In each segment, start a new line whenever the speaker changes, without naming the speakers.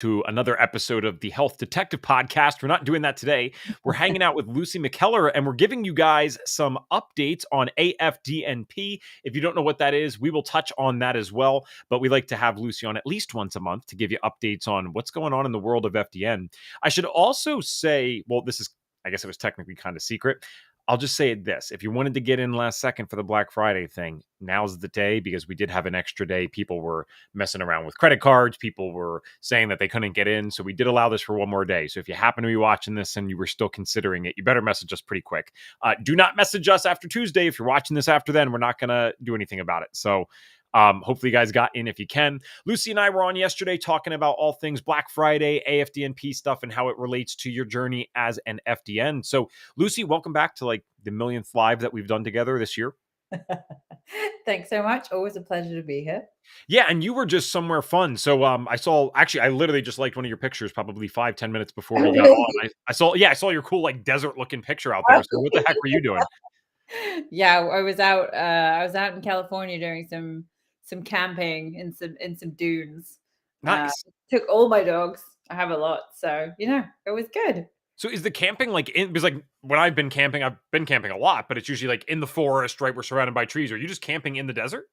to another episode of the Health Detective Podcast. We're not doing that today. We're hanging out with Lucy McKellar, and we're giving you guys some updates on AFDNP. If you don't know what that is, we will touch on that as well. But we like to have Lucy on at least once a month to give you updates on what's going on in the world of FDN. I should also say, well, this is, I guess it was technically kind of secret. I'll just say this. If you wanted to get in last second for the Black Friday thing, now's the day, because we did have an extra day. People were messing around with credit cards. People were saying that they couldn't get in. So we did allow this for one more day. So if you happen to be watching this and you were still considering it, you better message us pretty quick. Do not message us after Tuesday. If you're watching this after then, we're not going to do anything about it. So hopefully you guys got in if you can. Lucy and I were on yesterday talking about all things Black Friday, AFDNP stuff, and how it relates to your journey as an FDN. So Lucy, welcome back to like the millionth live that we've done together this year.
Thanks so much. Always a pleasure to be here.
Yeah, and you were just somewhere fun. So I literally just liked one of your pictures probably 5-10 minutes before we got on. I saw your cool like desert looking picture out there. So what the heck were you doing?
Yeah, I was out in California doing some camping in some dunes.
Nice.
Took all my dogs. I have a lot, so it was good.
So is the camping like because like when I've been camping a lot, but it's usually like in the forest, right? We're surrounded by trees. Are you just camping in the desert?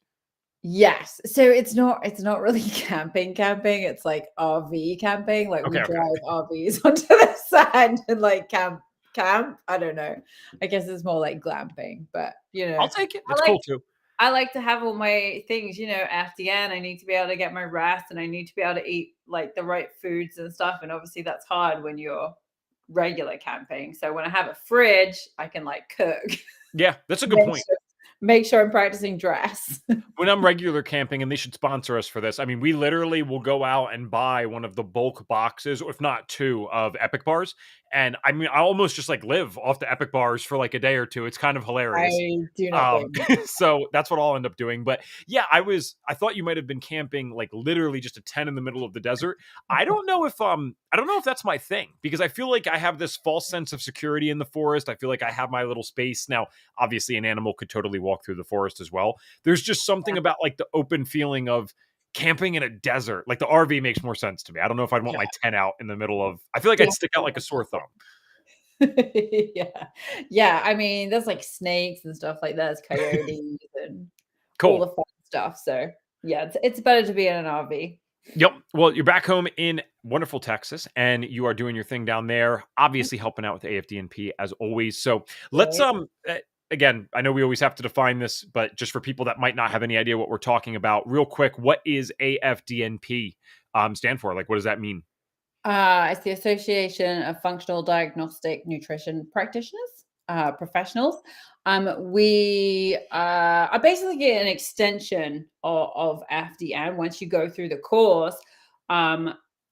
Yes. So it's not really camping. It's like RV camping. Like we drive RVs onto the sand and like camp. I don't know. I guess it's more like glamping, but
I'll take it. It's cool too.
I like to have all my things, FDN. I need to be able to get my rest, and I need to be able to eat like the right foods and stuff. And obviously that's hard when you're regular camping. So when I have a fridge, I can like cook.
Yeah, that's a good point.
Make sure I'm practicing dress.
When I'm regular camping, and they should sponsor us for this, I mean, we literally will go out and buy one of the bulk boxes, or if not two, of Epic bars. And I mean, I almost just like live off the Epic bars for like a day or two. It's kind of hilarious.
I do not
so that's what I'll end up doing. But yeah, I thought you might have been camping like literally just a tent in the middle of the desert. I don't know if that's my thing, because I feel like I have this false sense of security in the forest. I feel like I have my little space. Now, obviously an animal could totally walk through the forest as well. There's just something about like the open feeling of camping in a desert. Like the RV makes more sense to me. I don't know if I'd want my tent out in the middle of, I feel like I'd stick out like a sore thumb.
Yeah. I mean, there's like snakes and stuff like that. There's coyotes and
cool.
All the fun stuff. So yeah, it's better to be in an RV.
Yep. Well, you're back home in wonderful Texas, and you are doing your thing down there, obviously helping out with AFDNP as always. So let's again, I know we always have to define this, but just for people that might not have any idea what we're talking about, real quick, what is AFDNP stand for? Like, what does that mean?
It's the Association of Functional Diagnostic Nutrition Practitioners, professionals. We are basically an extension of FDN. Once you go through the course,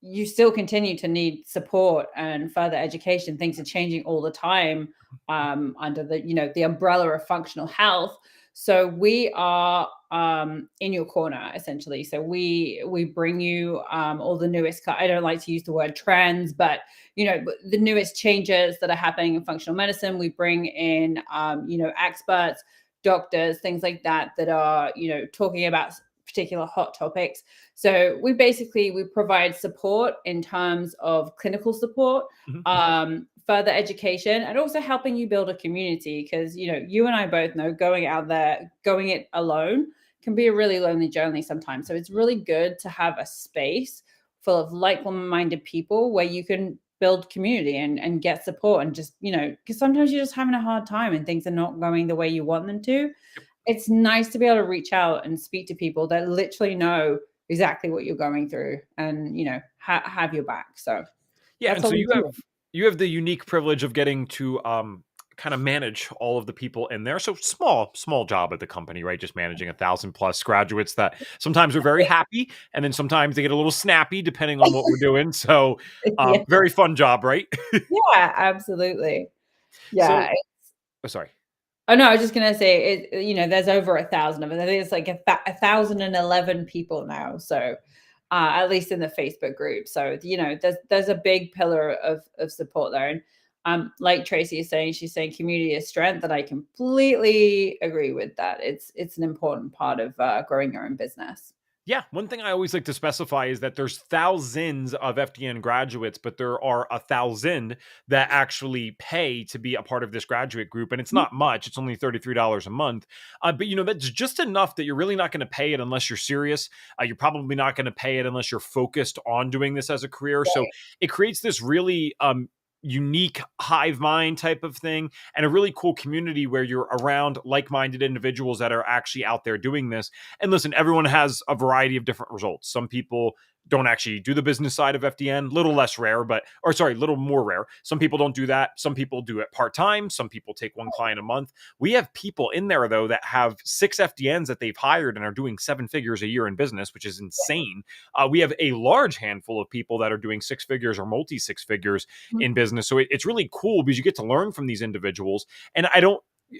you still continue to need support and further education. Things are changing all the time under the umbrella of functional health. So we are in your corner, essentially. So we bring you all the newest, I don't like to use the word trends, but the newest changes that are happening in functional medicine. We bring in experts, doctors, things like that are talking about particular hot topics. So we provide support in terms of clinical support, further education, and also helping you build a community, because you and I both know going out there, going it alone can be a really lonely journey sometimes. So it's really good to have a space full of like-minded people where you can build community and get support, and just because sometimes you're just having a hard time and things are not going the way you want them to. It's nice to be able to reach out and speak to people that literally know exactly what you're going through and, have your back. So
yeah. And so you have the unique privilege of getting to kind of manage all of the people in there. So small job at the company, right? Just managing 1,000+ graduates that sometimes are very happy, and then sometimes they get a little snappy depending on what we're doing. So very fun job, right?
Yeah, absolutely. Yeah.
So, sorry.
Oh no, I was just gonna say there's over 1,000 of them. I think it's like 1,011 people now. So at least in the Facebook group. So there's a big pillar of support there. And like Tracy is saying, she's saying community is strength, and I completely agree with that. It's an important part of growing your own business.
Yeah, one thing I always like to specify is that there's thousands of FDN graduates, but there are 1,000 that actually pay to be a part of this graduate group, and it's not much. It's only $33 a month, but that's just enough that you're really not going to pay it unless you're serious. You're probably not going to pay it unless you're focused on doing this as a career. So
Right.
it creates this really unique hive mind type of thing and a really cool community where you're around like-minded individuals that are actually out there doing this. And listen, everyone has a variety of different results. Some people don't actually do the business side of FDN, little less rare, little more rare. Some people don't do that. Some people do it part-time. Some people take one client a month. We have people in there though that have 6 FDNs that they've hired and are doing 7 figures a year in business, which is insane. We have a large handful of people that are doing 6 figures or multi 6 figures
Mhm.
in business. So it's really cool because you get to learn from these individuals. And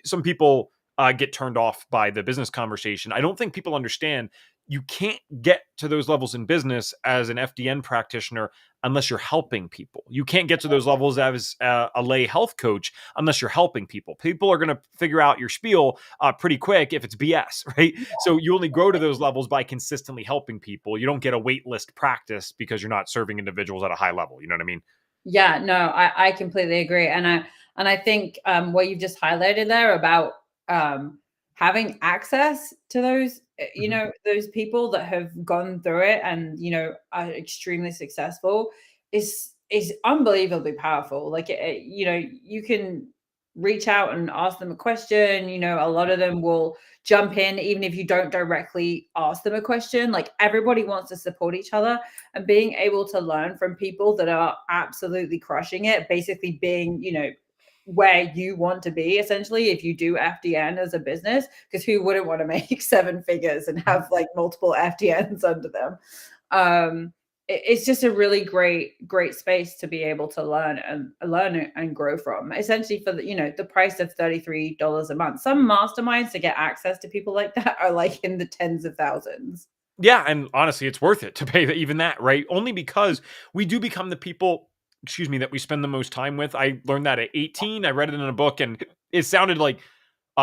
some people get turned off by the business conversation. I don't think people understand you can't get to those levels in business as an FDN practitioner unless you're helping people. You can't get to those levels as a lay health coach unless you're helping people. People are going to figure out your spiel pretty quick if it's BS, right? So you only grow to those levels by consistently helping people. You don't get a wait list practice because you're not serving individuals at a high level. You know what I mean?
Yeah, no, I completely agree, and I think what you've just highlighted there about having access to those,
Mhm.
those people that have gone through it and are extremely successful is unbelievably powerful. Like, you can reach out and ask them a question. A lot of them will jump in even if you don't directly ask them a question. Like, everybody wants to support each other, and being able to learn from people that are absolutely crushing it, basically being, where you want to be essentially if you do FDN as a business, because who wouldn't want to make 7 figures and have like multiple FDNs under them? It's just a really great space to be able to learn and grow from, essentially, for the price of $33 a month. Some masterminds to get access to people like that are like in the tens of thousands.
Yeah, and honestly, it's worth it to pay even that, right? Only because we do become the people, excuse me, that we spend the most time with. I learned that at 18. I read it in a book, and it sounded like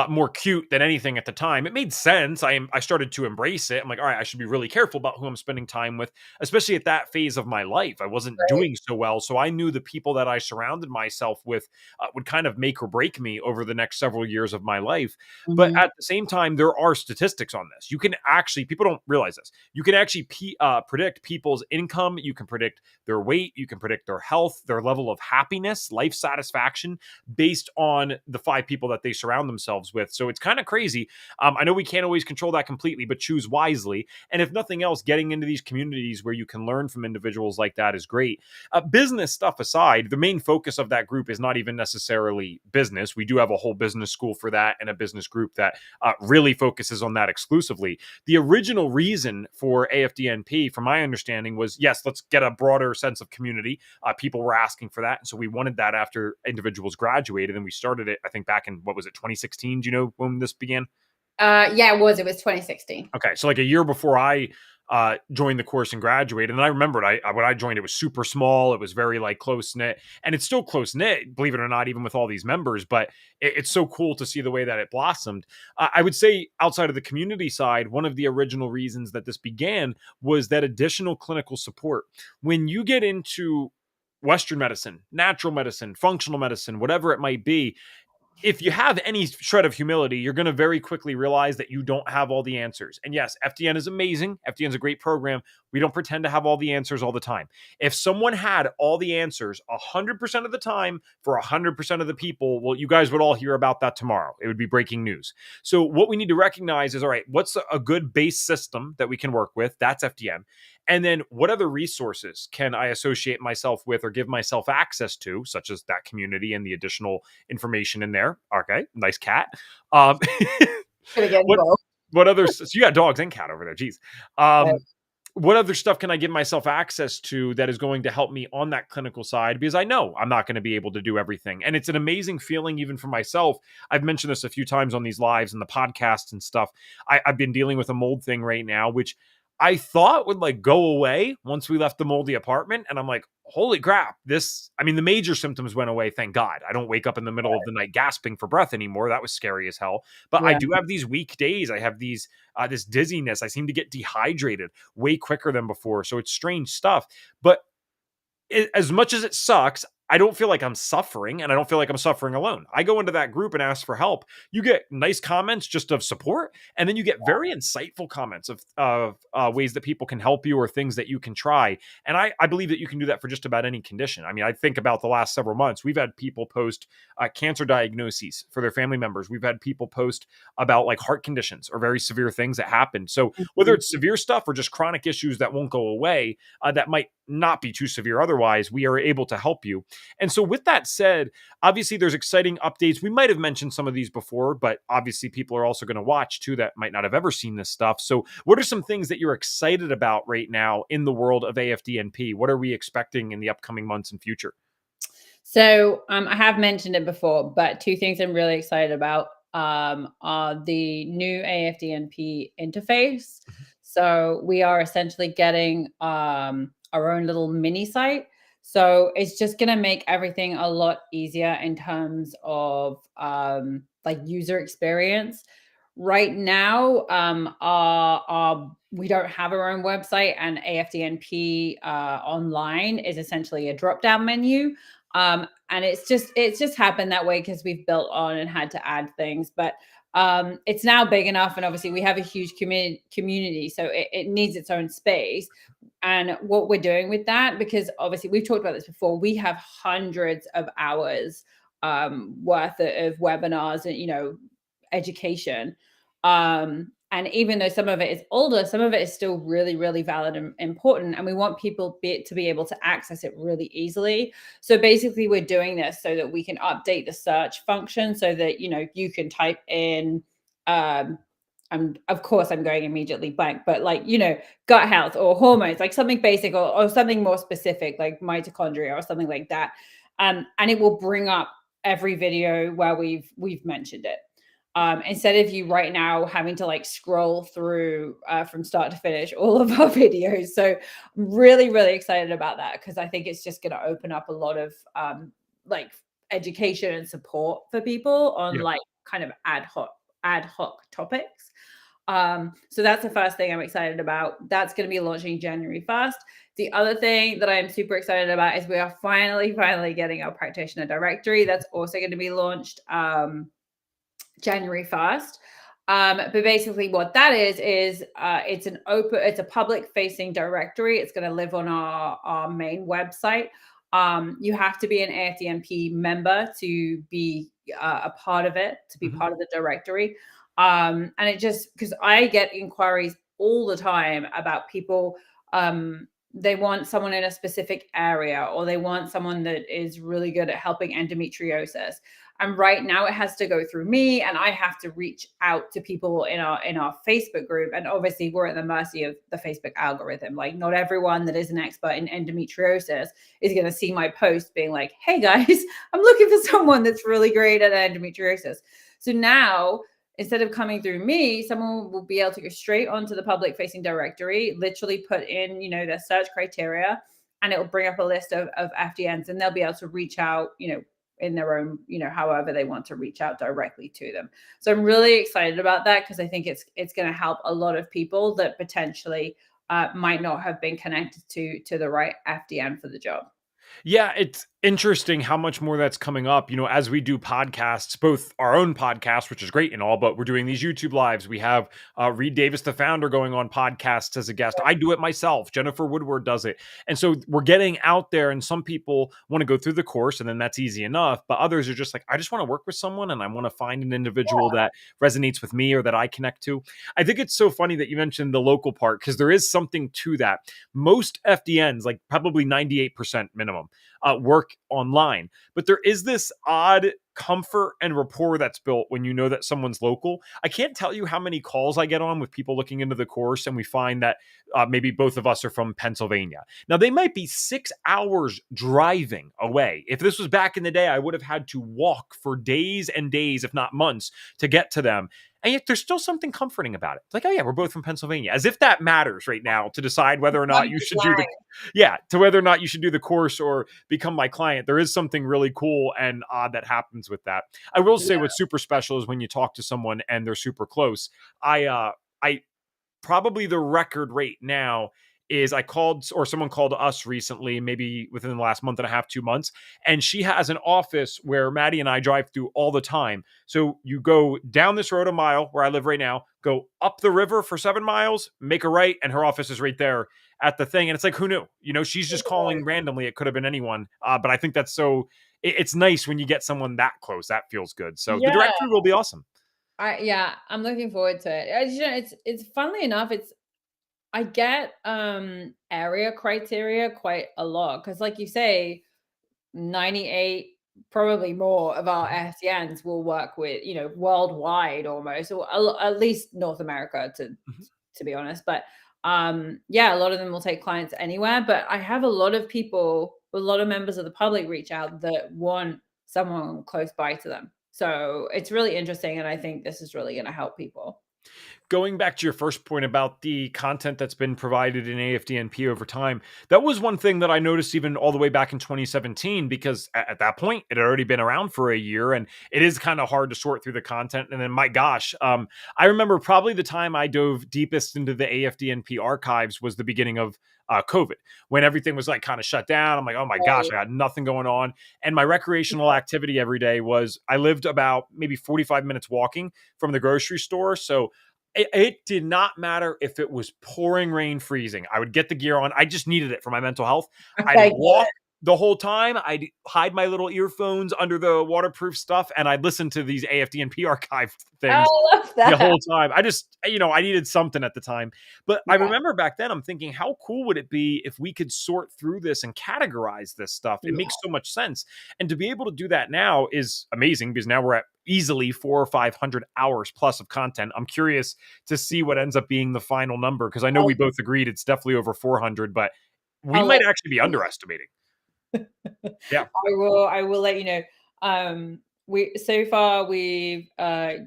more cute than anything at the time. It made sense. I started to embrace it. I'm like, all right, I should be really careful about who I'm spending time with, especially at that phase of my life. I wasn't
Right.
doing so well, so I knew the people that I surrounded myself with would kind of make or break me over the next several years of my life. But
Mhm.
at the same time, there are statistics on this. You can actually, people don't realize this. You can actually predict people's income. You can predict their weight. You can predict their health, their level of happiness, life satisfaction, based on the 5 people that they surround themselves with. So it's kind of crazy. I know we can't always control that completely, but choose wisely. And if nothing else, getting into these communities where you can learn from individuals like that is great. Business stuff aside, the main focus of that group is not even necessarily business. We do have a whole business school for that and a business group that really focuses on that exclusively. The original reason for AFDNP, from my understanding, was yes, let's get a broader sense of community. People were asking for that. And so we wanted that after individuals graduated. And we started it, I think, back in, what was it, 2016? Do you know when this began?
Yeah, it was 2016.
Okay, so like a year before I joined the course and graduated, and I remembered when I joined, it was super small. It was very like close knit, and it's still close knit, believe it or not, even with all these members. But it's so cool to see the way that it blossomed. I would say outside of the community side, one of the original reasons that this began was that additional clinical support. When you get into Western medicine, natural medicine, functional medicine, whatever it might be, if you have any shred of humility, you're going to very quickly realize that you don't have all the answers. And yes, FDN is amazing. FDN is a great program. We don't pretend to have all the answers all the time. If someone had all the answers 100% of the time for 100% of the people, well, you guys would all hear about that tomorrow. It would be breaking news. So what we need to recognize is, all right, what's a good base system that we can work with? That's FDN. And then what other resources can I associate myself with or give myself access to, such as that community and the additional information in there? Okay, nice cat. Um,
Gonna get
what
involved.
what other? So you got dogs and cat over there. Jeez.
Right.
What other stuff can I give myself access to that is going to help me on that clinical side? Because I know I'm not going to be able to do everything. And it's an amazing feeling, even for myself. I've mentioned this a few times on these lives and the podcasts and stuff. I've been dealing with a mold thing right now, which I thought would like go away once we left the moldy apartment. And I'm like, holy crap, I mean, the major symptoms went away. Thank God. I don't wake up in the middle of the night gasping for breath anymore. That was scary as hell. But I
Yeah.
do have these weak days. I have this dizziness. I seem to get dehydrated way quicker than before. So it's strange stuff. But as much as it sucks, I don't feel like I'm suffering, and I don't feel like I'm suffering alone. I go into that group and ask for help. You get nice comments just of support, and then you get very insightful comments of ways that people can help you or things that you can try. And I believe that you can do that for just about any condition. I mean, I think about the last several months. We've had people post cancer diagnoses for their family members. We've had people post about like heart conditions or very severe things that happen. So whether
Mhm.
it's severe stuff or just chronic issues that won't go away, that might not be too severe otherwise, we are able to help you. And so, with that said, obviously there's exciting updates. We might have mentioned some of these before, but obviously people are also going to watch too that might not have ever seen this stuff. So, what are some things that you're excited about right now in the world of AFDNP? What are we expecting in the upcoming months and future?
So I have mentioned it before, but two things I'm really excited about are the new AFDNP interface. So we are essentially getting our own little mini site. So it's just going to make everything a lot easier in terms of like user experience. Right now, our we don't have our own website, and AFDNP online is essentially a drop down menu. And it's just happened that way because we've built on and had to add things. But it's now big enough, and obviously we have a huge community, so it needs its own space. And what we're doing with that, because obviously we've talked about this before, we have hundreds of hours worth of webinars and education. And even though some of it is older, some of it is still really, really valid and important. And we want people to be able to access it really easily. So basically, we're doing this so that we can update the search function so that you can type in. Of course I'm going immediately blank, but like gut health or hormones, like something basic or something more specific, like mitochondria or something like that. And it will bring up every video where we've mentioned it. Instead of you right now having to like scroll through from start to finish all of our videos. So I'm really, really excited about that because I think it's just going to open up a lot of like education and support for people on
Yeah.
like kind of ad hoc topics. So that's the first thing I'm excited about. That's going to be launching January 1st. The other thing that I'm super excited about is we are finally getting our practitioner directory. That's also going to be launched January 1st. But basically what that is it's a public facing directory. It's going to live on our main website. You have to be an AFDNP member to be a part of it, to be
Mhm.
part of the directory. And it just, because I get inquiries all the time about people, they want someone in a specific area, or they want someone that is really good at helping endometriosis. And right now it has to go through me, and I have to reach out to people in our Facebook group. And obviously we're at the mercy of the Facebook algorithm. Like not everyone that is an expert in endometriosis is going to see my post being like, hey guys, I'm looking for someone that's really great at endometriosis. So now, instead of coming through me, someone will be able to go straight onto the public facing directory, literally put in, their search criteria, and it will bring up a list of FDNs, and they'll be able to reach out, in their own, however they want to reach out directly to them. So I'm really excited about that because I think it's going to help a lot of people that potentially might not have been connected to the right FDN for the job.
Yeah, it's interesting how much more that's coming up. As we do podcasts, both our own podcast, which is great and all, but we're doing these YouTube lives. We have Reed Davis, the founder, going on podcasts as a guest. I do it myself. Jennifer Woodward does it. And so we're getting out there, and some people want to go through the course, and then that's easy enough. But others are just like, I just want to work with someone, and I want to find an individual that resonates with me or that I connect to. I think it's so funny that you mentioned the local part, because there is something to that. Most FDNs, like probably 98% minimum, work online. But there is this odd comfort and rapport that's built when you know that someone's local. I can't tell you how many calls I get on with people looking into the course, and we find that maybe both of us are from Pennsylvania. Now, they might be 6 hours driving away. If this was back in the day, I would have had to walk for days and days, if not months, to get to them. And yet there's still something comforting about it. It's like, oh yeah, we're both from Pennsylvania. As if that matters right now to decide whether or not you should do the, to whether or not you should do the course or become my client. There is something really cool and odd that happens with that. I will say what's super special is when you talk to someone and they're super close. I probably the record rate now is I called, or someone called us recently, maybe within the last month and a half, 2 months, and she has an office where Maddie and I drive through all the time. So you go down this road a mile where I live right now, go up the river for 7 miles, make a right, and her office is right there at the thing. And it's like, who knew? You know, she's just calling randomly. It could have been anyone. But I think that's so, it's nice when you get someone that close. That feels good. So the directory will be awesome.
I'm looking forward to it. You know, it's funnily enough, I get area criteria quite a lot because, like you say, 98, probably more of our AFDNs will work with, you know, worldwide almost, or at least North America to be honest. But yeah, a lot of them will take clients anywhere. But I have a lot of people, a lot of members of the public reach out that want someone close by to them. So it's really interesting, and I think this is really going to help people.
Going back to your first point about the content that's been provided in AFDNP over time, that was one thing that I noticed even all the way back in 2017, because at that point it had already been around for a year and it is kind of hard to sort through the content. And then, my gosh, I remember probably the time I dove deepest into the AFDNP archives was the beginning of COVID, when everything was like kind of shut down. I'm like, oh my gosh, I got nothing going on. And my recreational activity every day was, I lived about maybe 45 minutes walking from the grocery store. So it did not matter if it was pouring rain, freezing. I would get the gear on. I just needed it for my mental health. I'd walk the whole time. I'd hide my little earphones under the waterproof stuff, and I'd listen to these AFDNP archive things the whole time. I just, I needed something at the time. But I remember back then, I'm thinking, how cool would it be if we could sort through this and categorize this stuff? It makes so much sense. And to be able to do that now is amazing, because now we're at easily 400 or 500 hours plus of content. I'm curious to see what ends up being the final number, because I know we both agreed it's definitely over 400, but we might actually be underestimating. Yeah.
I will let you know. We've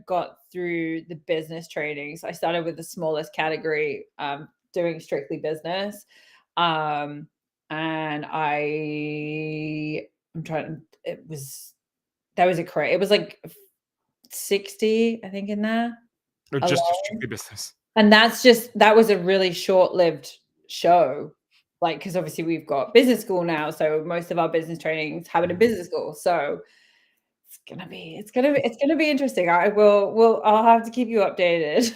got through the business trainings. I started with the smallest category, doing strictly business. And it was like 60, I think, in there.
Or just strictly business.
And that was a really short-lived show. Like, because obviously we've got business school now, so most of our business trainings happen in business school. So it's gonna be interesting. I'll have to keep you updated.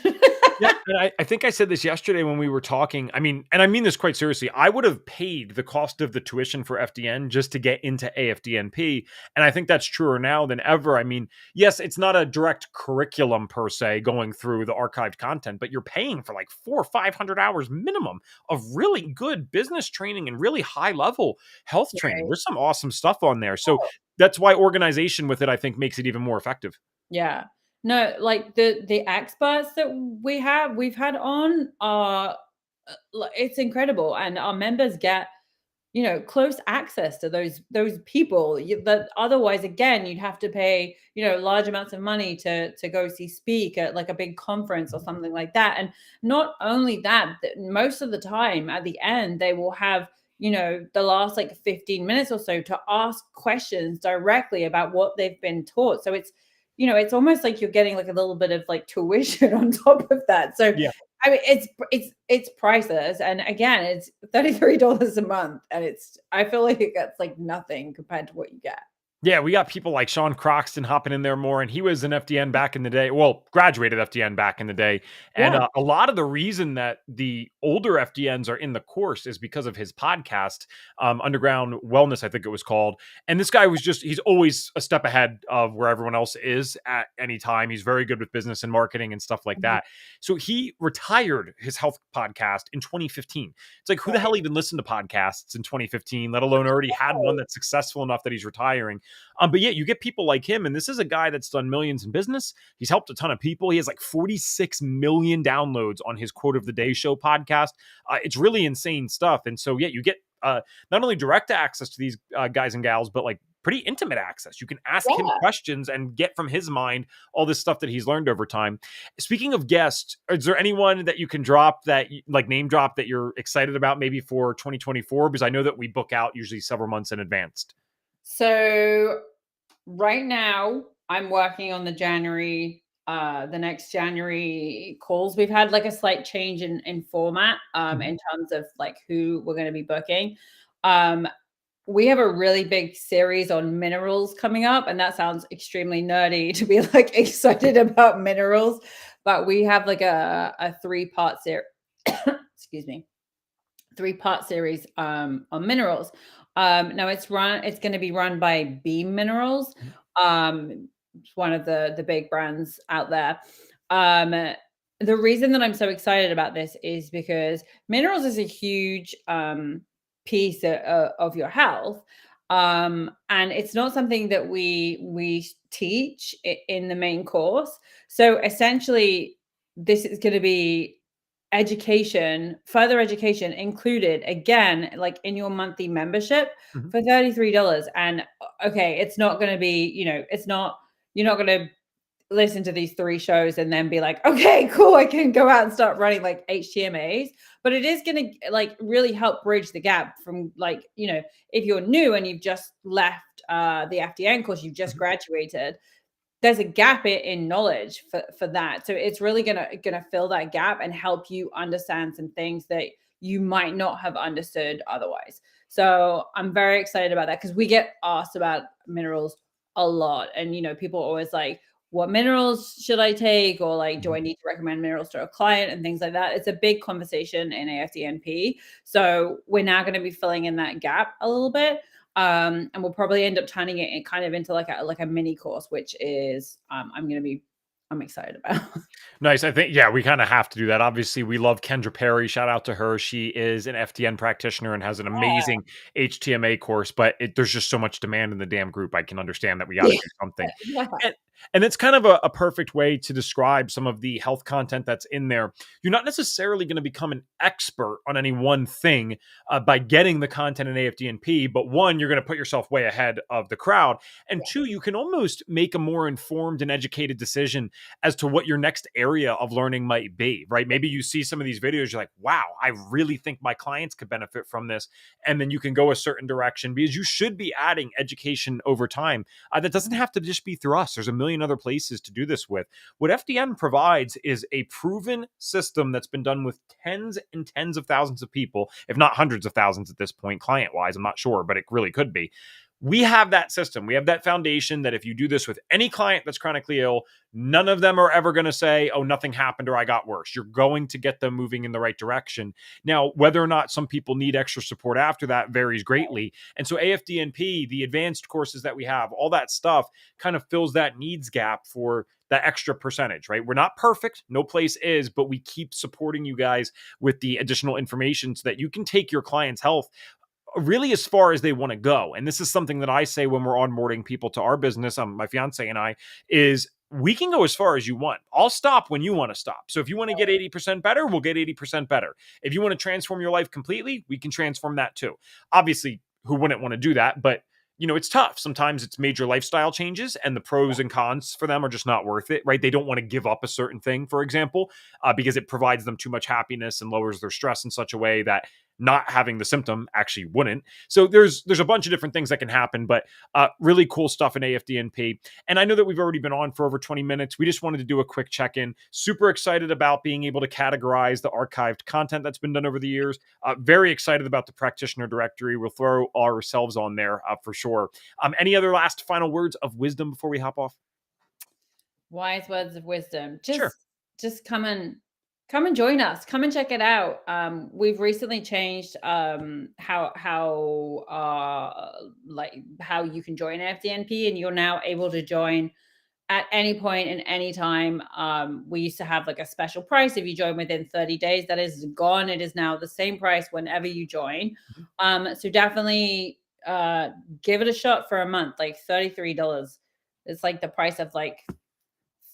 Yeah, and I think I said this yesterday when we were talking. I mean, and I mean this quite seriously. I would have paid the cost of the tuition for FDN just to get into AFDNP. And I think that's truer now than ever. I mean, yes, it's not a direct curriculum per se going through the archived content, but you're paying for like 400 or 500 hours minimum of really good business training and really high level health training. There's some awesome stuff on there. So that's why organization with it, I think, makes it even more effective.
Yeah. No, like the experts that we've had on are, it's incredible, and our members get, close access to those people that otherwise, again, you'd have to pay, large amounts of money to go speak at like a big conference or something like that. And not only that, most of the time at the end they will have, the last like 15 minutes or so to ask questions directly about what they've been taught. So it's almost like you're getting like a little bit of like tuition on top of that. So
yeah.
I mean, it's priceless. And again, it's $33 a month. And I feel like it gets like nothing compared to what you get.
Yeah, we got people like Sean Croxton hopping in there more, and he was an FDN back in the day. Well, graduated FDN back in the day. And a lot of the reason that the older FDNs are in the course is because of his podcast, Underground Wellness, I think it was called. And this guy he's always a step ahead of where everyone else is at any time. He's very good with business and marketing and stuff like that. So he retired his health podcast in 2015. It's like, who the hell even listened to podcasts in 2015, let alone already had one that's successful enough that he's retiring? But yeah, you get people like him, and this is a guy that's done millions in business. He's helped a ton of people. He has like 46 million downloads on his Quote of the Day show podcast. It's really insane stuff. And so, yeah, you get not only direct access to these guys and gals, but like pretty intimate access. You can ask him
Yeah.
questions and get from his mind all this stuff that he's learned over time. Speaking of guests, is there anyone that you can drop that, like name drop, that you're excited about maybe for 2024? Because I know that we book out usually several months in advance.
So right now I'm working on the next January calls. We've had like a slight change in format
Mhm.
in terms of like who we're going to be booking. Um we have a really big series on minerals coming up, and that sounds extremely nerdy to be like excited about minerals, but we have like a three-part series excuse me, three-part series on minerals. Now it's going to be run by Beam Minerals.
Mhm.
It's one of the big brands out there. Um, the reason that I'm so excited about this is because minerals is a huge piece of your health. And it's not something that we teach in the main course. So essentially, this is going to be further education included again, like in your monthly membership
Mhm.
for $33. And okay, it's not going to be, you're not going to listen to these three shows and then be like, okay, cool, I can go out and start running like HTMAs. But it is going to like really help bridge the gap from like, if you're new and you've just left the FDN course, you've just
Mhm.
graduated, there's a gap in knowledge for that. So it's really gonna fill that gap and help you understand some things that you might not have understood otherwise. So I'm very excited about that because we get asked about minerals a lot. And people are always like, what minerals should I take? Or like, do
Mhm.
I need to recommend minerals to a client and things like that? It's a big conversation in AFDNP. So we're now going to be filling in that gap a little bit. And we'll probably end up turning it kind of into like a mini course, which is I'm excited about.
Nice. I think, yeah, we kind of have to do that. Obviously, we love Kendra Perry. Shout out to her. She is an FDN practitioner and has an amazing HTMA course, but there's just so much demand in the damn group. I can understand that we got to
Yeah.
do something.
Yeah.
And, and it's kind of a perfect way to describe some of the health content that's in there. You're not necessarily going to become an expert on any one thing by getting the content in AFDNP, but one, you're going to put yourself way ahead of the crowd. And two, you can almost make a more informed and educated decision as to what your next area of learning might be, right? Maybe you see some of these videos, you're like, wow, I really think my clients could benefit from this. And then you can go a certain direction because you should be adding education over time. That doesn't have to just be through us. There's a million other places to do this with. What FDN provides is a proven system that's been done with tens and tens of thousands of people, if not hundreds of thousands at this point, client wise. I'm not sure, but it really could be. We have that system. We have that foundation that if you do this with any client that's chronically ill, none of them are ever going to say, oh, nothing happened or I got worse. You're going to get them moving in the right direction. Now, whether or not some people need extra support after that varies greatly. And so AFDNP, the advanced courses that we have, all that stuff kind of fills that needs gap for that extra percentage, right? We're not perfect. No place is, but we keep supporting you guys with the additional information so that you can take your client's health really as far as they want to go. And this is something that I say when we're onboarding people to our business, my fiance and I, is we can go as far as you want. I'll stop when you want to stop. So if you want to get 80% better, we'll get 80% better. If you want to transform your life completely, we can transform that too. Obviously, who wouldn't want to do that? But it's tough. Sometimes it's major lifestyle changes and the pros and cons for them are just not worth it, right? They don't want to give up a certain thing, for example, because it provides them too much happiness and lowers their stress in such a way that not having the symptom actually wouldn't. So there's a bunch of different things that can happen, but really cool stuff in AFDNP. And I know that we've already been on for over 20 minutes. We just wanted to do a quick check-in. Super excited about being able to categorize the archived content that's been done over the years. Very excited about the practitioner directory. We'll throw ourselves on there for sure. Any other last final words of wisdom before we hop off?
Wise words of wisdom.
Sure.
Just come and join us. Come and check it out. We've recently changed how you can join FDNP, and you're now able to join at any point and any time. We used to have like a special price if you join within 30 days. That is gone. It is now the same price whenever you join. So definitely give it a shot for a month, like $33. It's like the price of like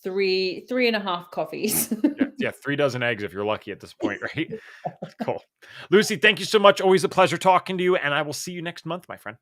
three and a half coffees.
Yeah, 3 dozen eggs if you're lucky at this point, right? Cool. Lucy, thank you so much. Always a pleasure talking to you, and I will see you next month, my friend.